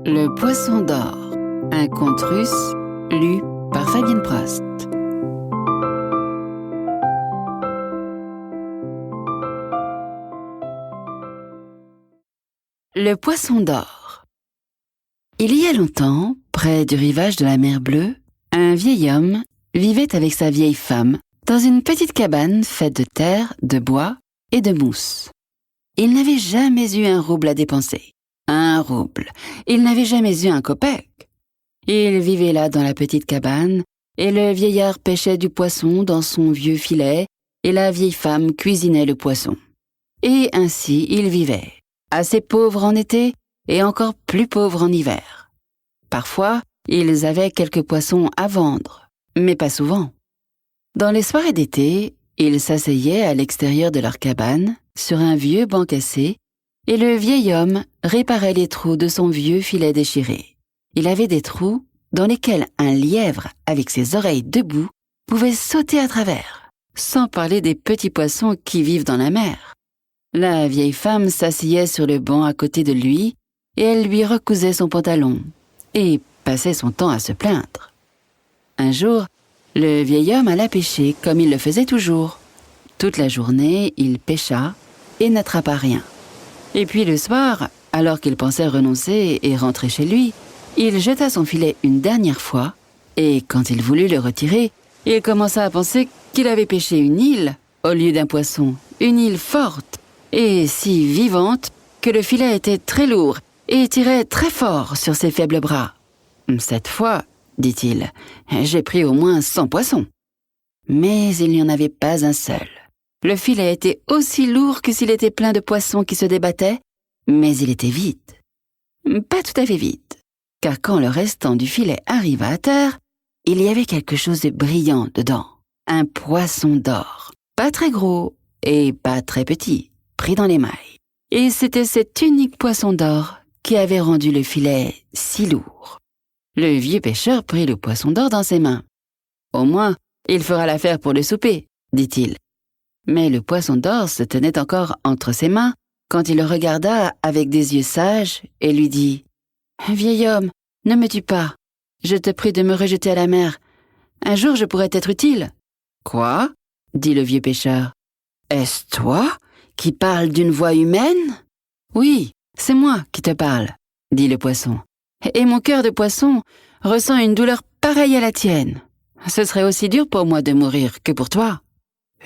Le poisson d'or, un conte russe lu par Fabienne Prost. Le poisson d'or. Il y a longtemps, près du rivage de la mer Bleue, un vieil homme vivait avec sa vieille femme dans une petite cabane faite de terre, de bois et de mousse. Il n'avait jamais eu un rouble à dépenser. Un rouble. Il n'avait jamais eu un kopek. Il vivait là dans la petite cabane, et le vieillard pêchait du poisson dans son vieux filet, et la vieille femme cuisinait le poisson. Et ainsi ils vivaient, assez pauvres en été et encore plus pauvres en hiver. Parfois, ils avaient quelques poissons à vendre, mais pas souvent. Dans les soirées d'été, ils s'asseyaient à l'extérieur de leur cabane, sur un vieux banc cassé, et le vieil homme réparait les trous de son vieux filet déchiré. Il avait des trous dans lesquels un lièvre, avec ses oreilles debout, pouvait sauter à travers, sans parler des petits poissons qui vivent dans la mer. La vieille femme s'asseyait sur le banc à côté de lui, et elle lui recousait son pantalon, et passait son temps à se plaindre. Un jour, le vieil homme alla pêcher comme il le faisait toujours. Toute la journée, il pêcha et n'attrapa rien. Et puis le soir, alors qu'il pensait renoncer et rentrer chez lui, il jeta son filet une dernière fois, et quand il voulut le retirer, il commença à penser qu'il avait pêché une île au lieu d'un poisson, une île forte et si vivante que le filet était très lourd et tirait très fort sur ses faibles bras. « Cette fois, dit-il, j'ai pris au moins 100 poissons. » Mais il n'y en avait pas un seul. Le filet était aussi lourd que s'il était plein de poissons qui se débattaient, mais il était vide. Pas tout à fait vide, car quand le restant du filet arriva à terre, il y avait quelque chose de brillant dedans. Un poisson d'or, pas très gros et pas très petit, pris dans l'émail. Et c'était cet unique poisson d'or qui avait rendu le filet si lourd. Le vieux pêcheur prit le poisson d'or dans ses mains. « Au moins, il fera l'affaire pour le souper, » dit-il. Mais le poisson d'or se tenait encore entre ses mains quand il le regarda avec des yeux sages et lui dit « Vieil homme, ne me tue pas. Je te prie de me rejeter à la mer. Un jour, je pourrais t'être utile. »« Quoi ?» dit le vieux pêcheur. « Est-ce toi qui parles d'une voix humaine ?»« Oui, c'est moi qui te parle, » dit le poisson. « Et mon cœur de poisson ressent une douleur pareille à la tienne. Ce serait aussi dur pour moi de mourir que pour toi. »«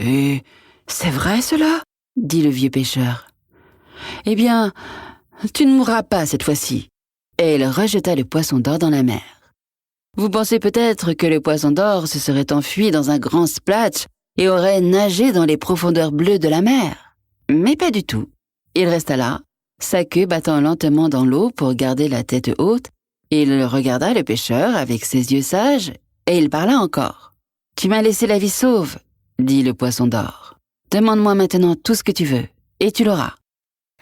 Et c'est vrai cela ?» dit le vieux pêcheur. « Eh bien, tu ne mourras pas cette fois-ci. » Et il rejeta le poisson d'or dans la mer. Vous pensez peut-être que le poisson d'or se serait enfui dans un grand splash et aurait nagé dans les profondeurs bleues de la mer. Mais pas du tout. Il resta là, sa queue battant lentement dans l'eau pour garder la tête haute. Il regarda le pêcheur avec ses yeux sages et il parla encore. « Tu m'as laissé la vie sauve, » dit le poisson d'or. « Demande-moi maintenant tout ce que tu veux, et tu l'auras. »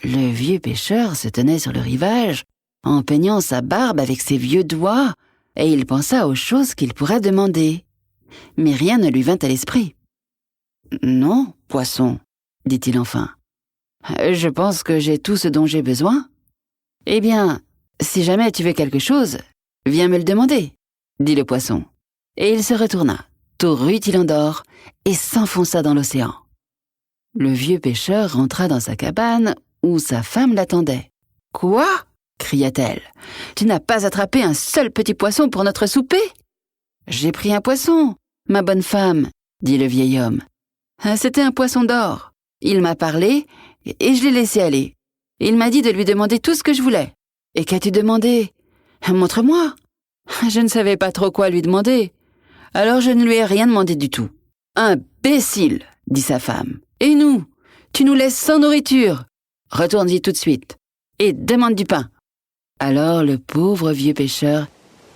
Le vieux pêcheur se tenait sur le rivage, en peignant sa barbe avec ses vieux doigts, et il pensa aux choses qu'il pourrait demander. Mais rien ne lui vint à l'esprit. « Non, poisson, » dit-il enfin. « Je pense que j'ai tout ce dont j'ai besoin. »« Eh bien, si jamais tu veux quelque chose, viens me le demander, » dit le poisson. Et il se retourna, tout rutilant d'or, et s'enfonça dans l'océan. Le vieux pêcheur rentra dans sa cabane où sa femme l'attendait. « Quoi ?» cria-t-elle. « Tu n'as pas attrapé un seul petit poisson pour notre souper ?»« J'ai pris un poisson, ma bonne femme, » dit le vieil homme. « C'était un poisson d'or. Il m'a parlé et je l'ai laissé aller. Il m'a dit de lui demander tout ce que je voulais. Et qu'as-tu demandé ? Montre-moi. » Je ne savais pas trop quoi lui demander. Alors je ne lui ai rien demandé du tout. « Imbécile !» dit sa femme. « Et nous ? Tu nous laisses sans nourriture. Retourne-y tout de suite et demande du pain. » Alors le pauvre vieux pêcheur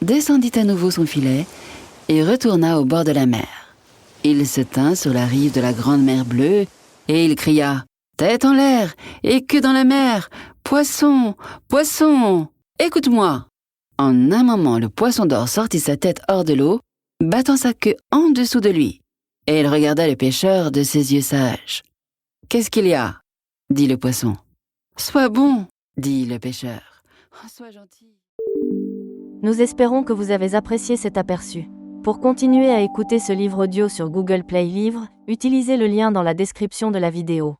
descendit à nouveau son filet et retourna au bord de la mer. Il se tint sur la rive de la grande mer Bleue et il cria « Tête en l'air et queue dans la mer, poisson, poisson, écoute-moi !» En un moment, le poisson d'or sortit sa tête hors de l'eau, battant sa queue en dessous de lui. Et il regarda le pêcheur de ses yeux sages. « Qu'est-ce qu'il y a ?» dit le poisson. « Sois bon, » dit le pêcheur. « Sois gentil. » Nous espérons que vous avez apprécié cet aperçu. Pour continuer à écouter ce livre audio sur Google Play Livres, utilisez le lien dans la description de la vidéo.